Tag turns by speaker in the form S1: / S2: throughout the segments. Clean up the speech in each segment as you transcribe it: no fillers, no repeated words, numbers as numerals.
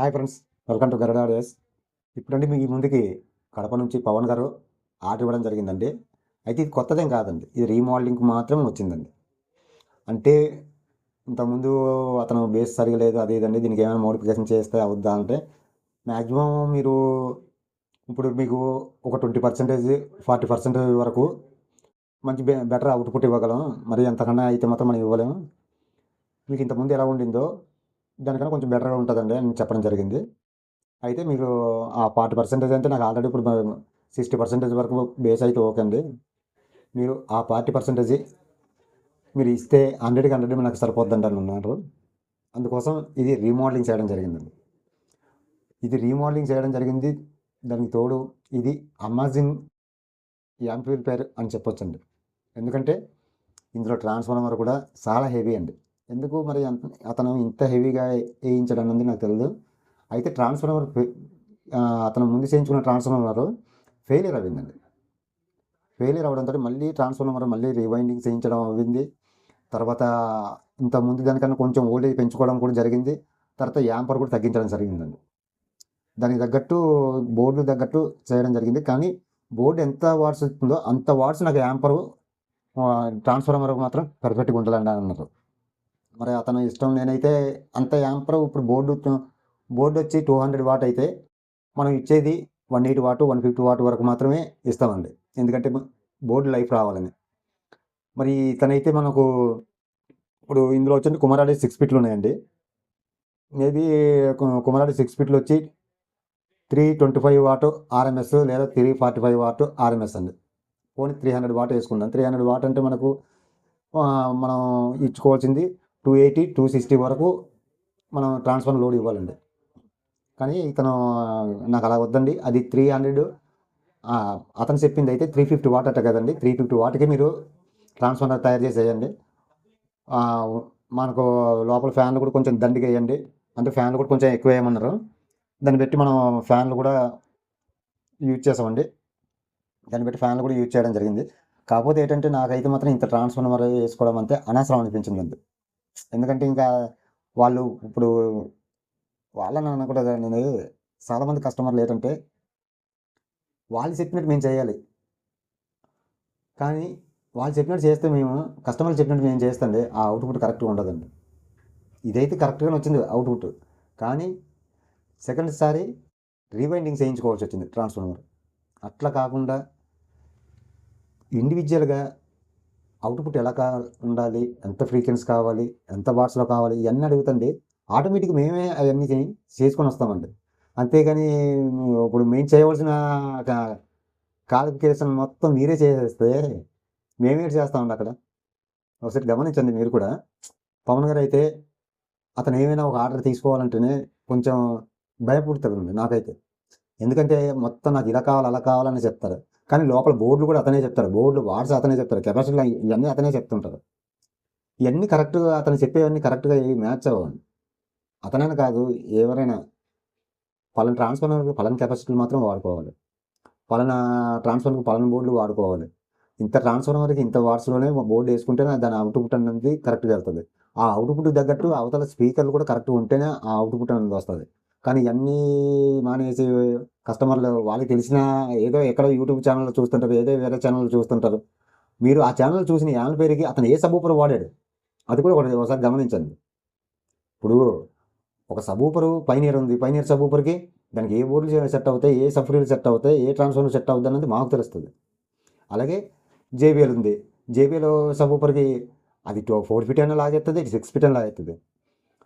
S1: Hi friends, welcome to Garuda days. ఇప్పుడండి మీ ముందుకి కడప నుంచి పవన్ గారు ఆర్డర్ ఇవ్వడం జరిగిందండి. అయితే ఇది కొత్తదేం కాదండి, ఇది రీమోడలింగ్కి మాత్రమే వచ్చిందండి. అంటే ఇంతకుముందు అతను బేస్ సరిగా లేదు అది ఇదండి, దీనికి ఏమైనా మోడిఫికేషన్ చేస్తే అవుద్దా అంటే మ్యాక్సిమం మీరు ఇప్పుడు మీకు ఒక 20%, 40% వరకు మంచి బెటర్ అవుట్పుట్ ఇవ్వగలం. మరి అంతకన్నా అయితే మాత్రం మనం ఇవ్వలేము. మీకు ఇంతకుముందు ఎలా ఉండిందో దానికన్నా కొంచెం బెటర్గా ఉంటుందండి అని చెప్పడం జరిగింది. అయితే మీరు ఆ 40% అంటే నాకు ఆల్రెడీ ఇప్పుడు 60% వరకు బేస్ అయితే ఓకే అండి. మీరు ఆ 40% మీరు ఇస్తే 100కి 100 నాకు సరిపోద్దండి అని అన్నారు. అందుకోసం ఇది రీమోడలింగ్ చేయడం జరిగిందండి. ఇది రీమోడలింగ్ చేయడం జరిగింది. దానికి తోడు ఇది అమేజింగ్ యాంప్లిఫైయర్ అని చెప్పొచ్చండి. ఎందుకంటే ఇందులో ట్రాన్స్ఫార్మర్ కూడా చాలా హెవీ అండి. ఎందుకు మరి అతను ఇంత హెవీగా వేయించడం అన్నది నాకు తెలియదు. అయితే ట్రాన్స్ఫార్మర్ అతను ముందు చేయించుకున్న ట్రాన్స్ఫార్మర్ ఫెయిలియర్ అయిందండి. ఫెయిలియర్ అవడంతో మళ్ళీ ట్రాన్స్ఫార్మర్ మళ్ళీ రీవైండింగ్ చేయించడం అయింది. తర్వాత ఇంత ముందు దానికన్నా కొంచెం ఓల్టేజ్ పెంచుకోవడం కూడా జరిగింది. తర్వాత యాంపర్ కూడా తగ్గించడం జరిగిందండి. దానికి తగ్గట్టు బోర్డు తగ్గట్టు చేయడం జరిగింది. కానీ బోర్డు ఎంత వాట్స్ ఇస్తుందో అంత వాట్స్ నాకు యాంపరు ట్రాన్స్ఫార్మర్ మాత్రం పర్ఫెక్ట్గా ఉంటుందండి అన్నారు. మరి అతను ఇష్టం. నేనైతే అంత యాంపర్ ఇప్పుడు బోర్డు వచ్చి 200 వాట్ అయితే మనం ఇచ్చేది 180 వాట్ 150 వాట్ వరకు మాత్రమే ఇస్తామండి. ఎందుకంటే బోర్డు లైఫ్ రావాలని. మరి ఇతనైతే మనకు ఇప్పుడు ఇందులో వచ్చి కుమారాడి 6 ఫీట్లు ఉన్నాయండి. మేబీ కుమారాడి 6 ఫీట్లు వచ్చి 325 వాట్ ఆర్ఎంఎస్ లేదా 345 వాట్ ఆర్ఎంఎస్ అండి. పోనీ 300 వాట్ వేసుకుందాం. 300 వాట్ అంటే మనకు మనం ఇచ్చుకోవాల్సింది 280 260 వరకు మనం ట్రాన్స్ఫర్ లోడ్ ఇవ్వాలండి. కానీ ఇతను నాకు అలా వద్దండి, అది 300 అతను చెప్పింది అయితే 350 వాట్ అట్ట కదండి. 350 వాట్కి మీరు ట్రాన్స్ఫార్మర్ తయారు చేసేయండి. మనకు లోపల ఫ్యాన్లు కూడా కొంచెం దండిగా వేయండి. అంటే ఫ్యాన్లు కూడా కొంచెం ఎక్కువ వేయమన్నారు. దాన్ని బట్టి మనం ఫ్యాన్లు కూడా యూజ్ చేసామండి. దాన్ని బట్టి ఫ్యాన్లు కూడా యూజ్ చేయడం జరిగింది. కాకపోతే ఏంటంటే నాకైతే మాత్రం ఇంత ట్రాన్స్ఫార్మర్ వేసుకోవడం అంతే అనవసరం అనిపించిందండి. ఎందుకంటే ఇంకా వాళ్ళు ఇప్పుడు వాళ్ళని అనకూడదు. నేను చాలామంది కస్టమర్లు ఏంటంటే వాళ్ళు చెప్పినట్టు మేము చేయాలి, కానీ వాళ్ళు చెప్పినట్టు చేస్తే మేము కస్టమర్లు చెప్పినట్టు మేము చేస్తే ఆ అవుట్పుట్ కరెక్ట్గా ఉండదండి. ఇదైతే కరెక్ట్గానే వచ్చింది అవుట్పుట్, కానీ సెకండ్ సారి రీవైండింగ్ చేయించుకోవాల్సి వచ్చింది ట్రాన్స్ఫార్మర్. అట్లా కాకుండా ఇండివిజువల్గా అవుట్పుట్ ఎలా ఉండాలి, ఎంత ఫ్రీక్వెన్సీ కావాలి, ఎంత వాట్స్లో కావాలి, ఇవన్నీ అడుగుతండి. ఆటోమేటిక్గా మేమే అవన్నీ చేసుకొని వస్తామండి. అంతేగాని ఇప్పుడు మేము చేయవలసిన క్వాలిఫికేషన్ మొత్తం మీరే చేసేస్తే మేమేటి చేస్తామండి అక్కడ. ఒకసారి గమనించండి మీరు కూడా. పవన్ గారు అయితే అతను ఏమైనా ఒక ఆర్డర్ తీసుకోవాలంటేనే కొంచెం భయపడుతుంది నాకైతే. ఎందుకంటే మొత్తం నాకు ఇలా కావాలి అలా కావాలని చెప్తారు, కానీ లోపల బోర్డులు కూడా అతనే చెప్తారు. బోర్డులు వాట్స్ అతనే చెప్తారు, కెపాసిటీలు ఇవన్నీ అతనే చెప్తుంటారు. ఇవన్నీ కరెక్ట్గా అతను చెప్పేవన్నీ కరెక్ట్గా మ్యాచ్ అవ్వండి. అతనైనా కాదు, ఎవరైనా పలానా ట్రాన్స్ఫార్మర్కి పలానా కెపాసిటీలు మాత్రం వాడుకోవాలి, పలానా ట్రాన్స్ఫార్మర్కి పలానా బోర్డులు వాడుకోవాలి. ఇంత ట్రాన్స్ఫార్మర్కి ఇంత వాట్స్లోనే బోర్డు వేసుకుంటేనే దాని అవుట్పుట్ అనేది కరెక్ట్గా వెళ్తుంది. ఆ అవుట్పుట్ తగ్గట్టు అవతల స్పీకర్లు కూడా కరెక్ట్గా ఉంటేనే ఆ అవుట్పుట్ అనేది వస్తుంది. కానీ ఇవన్నీ మానేసి కస్టమర్లు వాళ్ళకి తెలిసిన ఏదో ఎక్కడో యూట్యూబ్ ఛానల్లో చూస్తుంటారు, ఏదో వేరే ఛానల్లో చూస్తుంటారు. మీరు ఆ ఛానల్ చూసిన యాన్ పేరుకి అతను ఏ సబూపర్ వాడాడు అది కూడా ఒకసారి గమనించండి. ఇప్పుడు ఒక సబూపరు పైనీర్ ఉంది, పైనీర్ సబూపర్కి దానికి ఏ బోర్డులు సెట్ అవుతాయి, ఏ సబ్ఫ్రీలు సెట్ అవుతాయి, ఏ ట్రాన్స్ఫార్మర్ సెట్ అవుతుంది అన్నది మాకు తెలుస్తుంది. అలాగే జేబిఎల్ ఉంది, జేబిఎల్ సబూపర్కి అది 4 ఫీట్ అయినా లాగేస్తుంది, ఇది 6 ఫీట్ అయినా లాగేస్తుంది.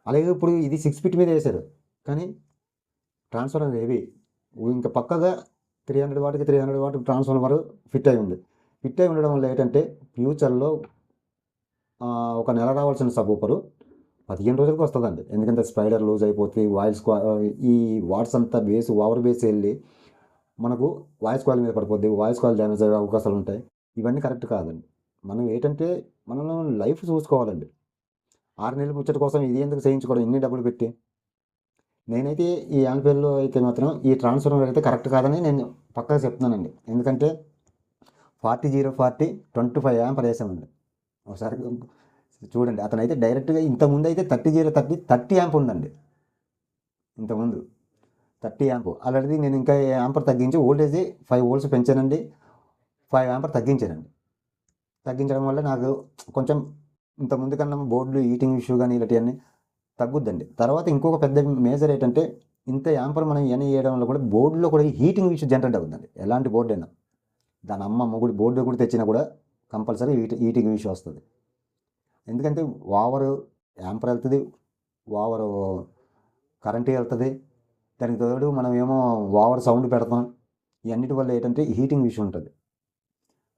S1: అలాగే ఇప్పుడు ఇది 6 ఫీట్ మీద వేశారు, కానీ ట్రాన్స్ఫార్మర్ హెవీ. ఇంకా పక్కగా 300 వాట్కి 300 వాట్ ట్రాన్స్ఫార్మర్ ఫిట్ అయి ఉంది. ఫిట్ అయి ఉండడం వల్ల ఏంటంటే ఫ్యూచర్లో ఒక నెల రావాల్సిన సబూపరు 15 రోజులకు వస్తుందండి. ఎందుకంటే స్పైడర్ లూజ్ అయిపోతుంది, ఈ వాట్స్ అంతా బేస్ ఓవర్ బేస్ వెళ్ళి మనకు వాయిస్ కాయిల్ మీద పడిపోద్ది, వాయిస్ కాయిల్ డ్యామేజ్ అయ్యే అవకాశాలు ఉంటాయి. ఇవన్నీ కరెక్ట్ కాదండి. మనం ఏంటంటే మనం లైఫ్ చూసుకోవాలండి. 6 నెలల ముచ్చట కోసం ఇది ఎందుకు చేయించుకోవడం ఇన్ని డబ్బులు పెట్టి. నేనైతే ఈ యాంపేర్లో అయితే మాత్రం ఈ ట్రాన్స్ఫార్మర్ అయితే కరెక్ట్ కాదని నేను పక్కా చెప్తున్నానండి. ఎందుకంటే 40 25 యాంపర్ వేసామండి. ఒకసారి చూడండి, అతనైతే డైరెక్ట్గా ఇంతకుముందు అయితే 30 యాంప్ ఉందండి. ఇంతకుముందు 30 యాంప్. ఆల్రెడీ నేను ఇంకా యాంపర్ తగ్గించి వోల్టేజ్ 5 వోల్ట్స్ పెంచానండి. 5 యాంపర్ తగ్గించానండి. తగ్గించడం వల్ల నాకు కొంచెం ఇంతకుముందు కన్నా బోర్డులు హీటింగ్ ఇష్యూ కానీ ఇలాంటివన్నీ తగ్గుద్దండి. తర్వాత ఇంకొక పెద్ద మేజర్ ఏంటంటే ఇంత యాంపర్ మనం ఇవన్నీ చేయడం వల్ల కూడా బోర్డులో కూడా హీటింగ్ ఇష్యూ జనరేట్ అవుతుందండి. ఎలాంటి బోర్డు అయినా దాని అమ్మ మొగుడు బోర్డు కూడా తెచ్చినా కూడా కంపల్సరీ హీటింగ్ ఇష్యూ వస్తుంది. ఎందుకంటే ఓవర్ యాంపర్ వెళ్తుంది, ఓవర్ కరెంట్ వెళ్తుంది, దానికి తోడు మనం ఏమో ఓవర్ సౌండ్ పెడతాం. ఇవన్నిటి వల్ల ఏంటంటే హీటింగ్ ఇష్యూ ఉంటుంది.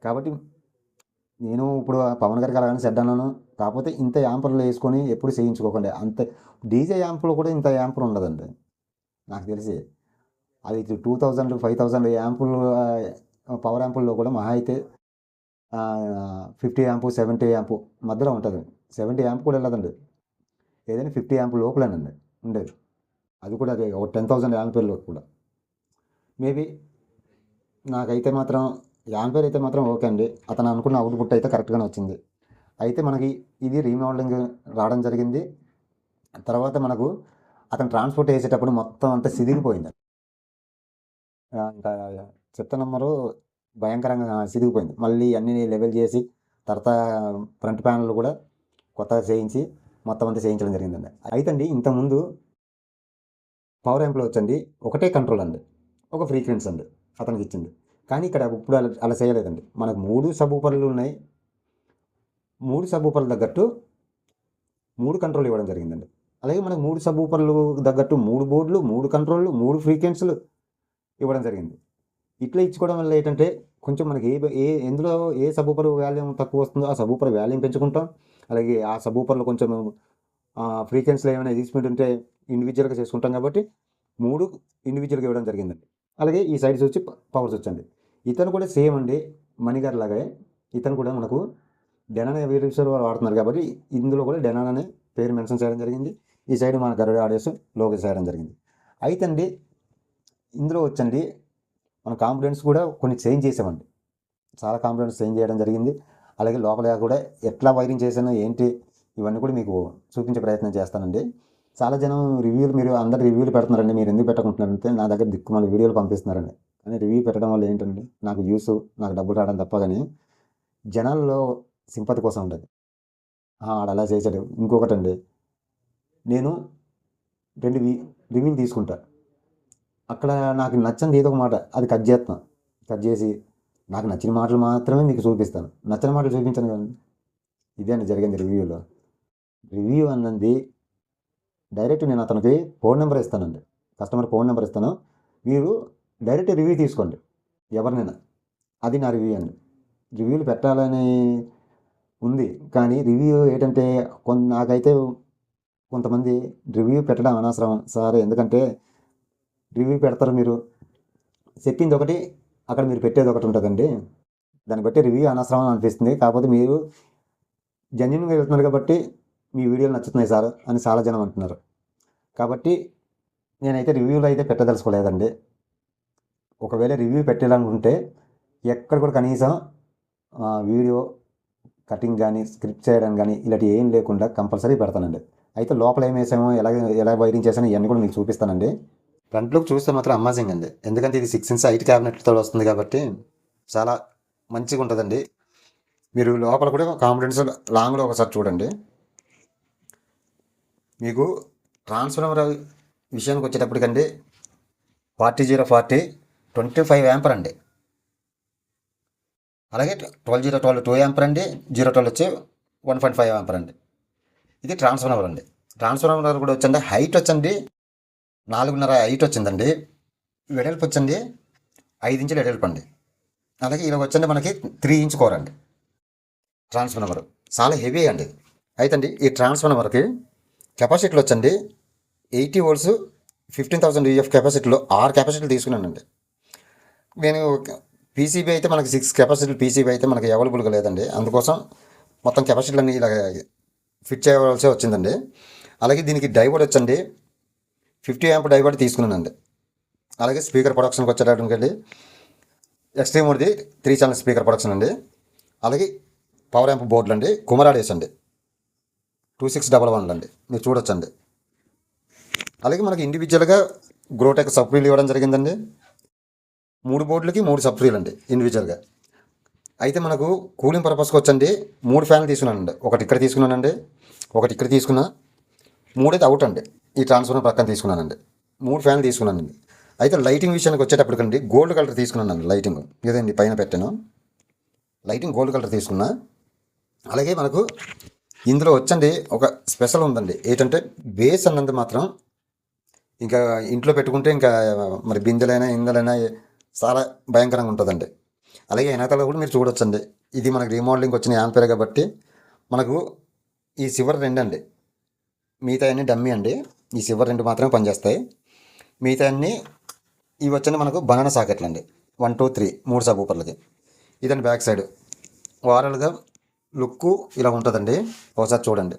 S1: కాబట్టి నేను ఇప్పుడు పవన్ గారికి అలాగని సెట్ అన్నాను. కాకపోతే ఇంత యాంపర్లు వేసుకొని ఎప్పుడు చేయించుకోకండి. అంత డీజే యాంపులో కూడా ఇంత యాంపర్ ఉండదండి నాకు తెలిసి. అది 2000 5000 యాంపులు పవర్ యాంపుల్లో కూడా మహా అయితే 50 యాంపు 70 యాంపు మధ్యలో ఉంటుంది. 70 యాంప్ కూడా వెళ్ళదండి. ఏదైనా 50 యాంపు లోపలేనండి ఉండేది. అది కూడా అది ఒక 10,000 యాంపేర్లో కూడా. మేబీ నాకైతే మాత్రం యాంపేర్ అయితే మాత్రం ఓకే అండి. అతను అనుకున్న అవుట్పుట్ అయితే కరెక్ట్గానే వచ్చింది. అయితే మనకి ఇది రీమోడలింగ్ రావడం జరిగింది. తర్వాత మనకు అతను ట్రాన్స్పోర్ట్ వేసేటప్పుడు మొత్తం అంతా సిదిగిపోయింది. ఇంకా చెత్త నంబరు భయంకరంగా సిదిగిపోయింది. మళ్ళీ అన్ని లెవెల్ చేసి తర్వాత ఫ్రంట్ ప్యానల్ కూడా కొత్తగా చేయించి మొత్తం అంతా చేయించడం జరిగిందండి. అయితే అండి ఇంతకుముందు పవర్ యాంప్లో వచ్చండి ఒకటే కంట్రోల్ అండి, ఒక ఫ్రీక్వెన్సీ అండి అతనికి ఇచ్చింది. కానీ ఇక్కడ ఇప్పుడు అలా చేయలేదండి. మనకు 3 సబ్ ఊపర్లు ఉన్నాయి. 3 సబ్ ఊపర్లు తగ్గట్టు 3 కంట్రోల్ ఇవ్వడం జరిగిందండి. అలాగే మనకు 3 సబ్ ఊపర్లు తగ్గట్టు 3 బోర్డులు, 3 కంట్రోళ్ళు, 3 ఫ్రీక్వెన్సీలు ఇవ్వడం జరిగింది. ఇట్లా ఇచ్చుకోవడం వల్ల ఏంటంటే కొంచెం మనకి ఎందులో ఏ సబ్ ఊపర్ వాల్యూమ్ తక్కువ వస్తుందో ఆ సబ్ ఊపర్ వాల్యూమ్ పెంచుకుంటాం. అలాగే ఆ సబ్ ఊపర్లో కొంచెం ఫ్రీక్వెన్సీలో ఏమైనా అడ్జస్ట్మెంట్ ఉంటే ఇండివిజువల్గా చేసుకుంటాం. కాబట్టి 3 ఇండివిజువల్గా ఇవ్వడం జరిగిందండి. అలాగే ఈ సైడ్ స్విచ్ పవర్ స్విచ్ అండి. ఇతను కూడా సేమ్ అండి మణిగారు లాగే ఇతను కూడా మనకు డెనాన్ రిసీవర్ వాడుతున్నారు. కాబట్టి ఇందులో కూడా డెనాన్ అనే పేరు మెన్షన్ చేయడం జరిగింది. ఈ సైడ్ మన గరుడ ఆడియోస్ లోగో చేయడం జరిగింది. అయితే అండి ఇందులో వచ్చండి మన కాంపోనెంట్స్ కూడా కొన్ని చేంజ్ చేసామండి. చాలా కాంపోనెంట్స్ చేంజ్ చేయడం జరిగింది. అలాగే లోపల కూడా ఎట్లా వైరింగ్ చేశానో ఏంటి ఇవన్నీ కూడా మీకు చూపించే ప్రయత్నం చేస్తానండి. చాలా జనం రివ్యూలు మీరు అందరు రివ్యూలు పెడుతున్నారండి. మీరు ఎందుకు పెట్టకుంటున్నారంటే నా దగ్గర దిక్కుమాల వీడియోలు పంపిస్తున్నారండి. కానీ రివ్యూ పెట్టడం వల్ల ఏంటండి నాకు వ్యూస్ నాకు డబ్బులు రావడం తప్ప కానీ జనాల్లో సింపతి కోసం ఉండదు. ఆడు అలా చేశాడు. ఇంకొకటండి నేను 2 రివ్యూలు తీసుకుంటా. అక్కడ నాకు నచ్చంది ఏదో ఒక మాట అది కట్ చేస్తాను. కట్ చేసి నాకు నచ్చిన మాటలు మాత్రమే మీకు చూపిస్తాను. నచ్చిన మాటలు చూపించాను కదండి. ఇదే అండి జరిగింది రివ్యూలో. రివ్యూ అన్నది డైరెక్ట్ నేను అతనికి ఫోన్ నెంబర్ ఇస్తానండి. కస్టమర్ ఫోన్ నెంబర్ ఇస్తాను. మీరు డైరెక్ట్ రివ్యూ తీసుకోండి ఎవరినైనా. అది నా రివ్యూ అండి. రివ్యూలు పెట్టాలని ఉంది కానీ రివ్యూ ఏంటంటే నాకైతే కొంతమంది రివ్యూ పెట్టడం అనవసరం సార్. ఎందుకంటే రివ్యూ పెడతారు మీరు చెప్పింది ఒకటి అక్కడ మీరు పెట్టేది ఒకటి ఉంటుందండి. దాన్ని బట్టి రివ్యూ అనవసరం అనిపిస్తుంది. కాకపోతే మీరు జెన్యున్గా వెళ్తున్నారు కాబట్టి మీ వీడియోలు నచ్చుతున్నాయి సార్ అని చాలా జనం అంటున్నారు. కాబట్టి నేనైతే రివ్యూలు అయితే పెట్టదలుచుకోలేదండి. ఒకవేళ రివ్యూ పెట్టాలనుకుంటే ఎక్కడ కూడా కనీసం వీడియో కటింగ్ కానీ స్క్రిప్ట్ చేయడం కానీ ఇలాంటివి ఏం లేకుండా కంపల్సరీ పెడతానండి. అయితే లోపల ఏం వేసామో ఎలా వైరింగ్ చేసానో ఇవన్నీ కూడా మీకు చూపిస్తానండి. ఫ్రంట్లోకి చూస్తే మాత్రం అమేజింగ్ అండి. ఎందుకంటే ఇది 6 ఇంచ్ హైట్ క్యాబినెట్తో వస్తుంది కాబట్టి చాలా మంచిగా ఉంటుందండి. మీరు లోపల కూడా కాంపోనెంట్స్ లాంగ్లో ఒకసారి చూడండి. మీకు ట్రాన్స్ఫార్మర్ విషయానికి వచ్చేటప్పటికండి 40040 25 యాంపర్ అండి. అలాగే 12012 2 యాంపర్ అండి. 012 వచ్చి 1.5 యాంపర్ అండి. ఇది ట్రాన్స్ఫార్మర్ అండి. ట్రాన్స్ఫార్మర్ కూడా వచ్చండి హైట్ వచ్చండి 4.5 హైట్ వచ్చిందండి. వెడల్పు వచ్చండి 5 ఇంచుల వెడల్పు అండి. అలాగే ఇలా వచ్చండి మనకి 3 ఇంచ్ కోర్ అండి. ట్రాన్స్ఫార్మర్ చాలా హెవీ అండి. అయితే అండి ఈ ట్రాన్స్ఫార్మర్కి కెపాసిటీలు వచ్చండి 80 వోల్ట్స్ 15,000 UF కెపాసిటీలో 6 కెపాసిటీలు తీసుకున్నానండి. నేను పీసీబీ అయితే మనకి 6 కెపాసిటీలు పీసీబీ అయితే మనకి అవైలబుల్గా లేదండి. అందుకోసం మొత్తం కెపాసిటీలన్నీ ఇలా ఫిట్ చేయవలసి వచ్చిందండి. అలాగే దీనికి డైవర్డ్ వచ్చండి 50 యాంప్ డైవర్డ్ తీసుకున్నానండి. అలాగే స్పీకర్ ప్రొడక్షన్కి వచ్చేటప్పటికి వెళ్ళి ఎక్స్ట్రీమ్ మోడ్ది 3 ఛానల్ స్పీకర్ ప్రొడక్షన్ అండి. అలాగే పవర్ యాంప్ బోర్డులు అండి కుమరాడేస్ అండి 2611 అండి. మీరు చూడొచ్చండి. అలాగే మనకి ఇండివిజువల్గా గ్రోటెక్ సబ్ఫ్రీలు ఇవ్వడం జరిగిందండి. 3 బోర్డులకి 3 సబ్ఫ్రీలు అండి ఇండివిజువల్గా. అయితే మనకు కూలింగ్ పర్పస్కి వచ్చండి 3 ఫ్యాన్లు తీసుకున్నానండి. ఒకటి ఇక్కడ తీసుకున్నానండి, ఒకటి ఇక్కడ తీసుకున్నా, 3 అయితే అవుట్ అండి. ఈ ట్రాన్స్ఫార్మర్ పక్కన తీసుకున్నానండి. 3 ఫ్యాన్లు తీసుకున్నానండి. అయితే లైటింగ్ విషయానికి వచ్చేటప్పటికండి గోల్డ్ కలర్ తీసుకున్నానండి. లైటింగ్ ఇదండి పైన పెట్టాను. లైటింగ్ గోల్డ్ కలర్ తీసుకున్నా. అలాగే మనకు ఇందులో వచ్చండి ఒక స్పెషల్ ఉందండి. ఏంటంటే బేస్ అన్నది మాత్రం ఇంకా ఇంట్లో పెట్టుకుంటే ఇంకా మరి బిందెలైనా ఇందలైనా చాలా భయంకరంగా ఉంటుందండి. అలాగే వెనకాల కూడా మీరు చూడొచ్చండి. ఇది మనకి రీమోడలింగ్ వచ్చిన యాంపేర్ కాబట్టి మనకు ఈ సివర్ 2 అండి. మిగతా అన్ని డమ్మీ అండి. ఈ సివర్ 2 మాత్రమే పనిచేస్తాయి. మిగతా అన్ని ఇవి వచ్చండి మనకు బనానా సాకెట్లు అండి. 1 2 3 3 సబ్ ఊపర్లకి. ఇదండి బ్యాక్ సైడ్. ఓవరాల్గా లుక్ ఇలా ఉంటుందండి. ఒకసారి చూడండి.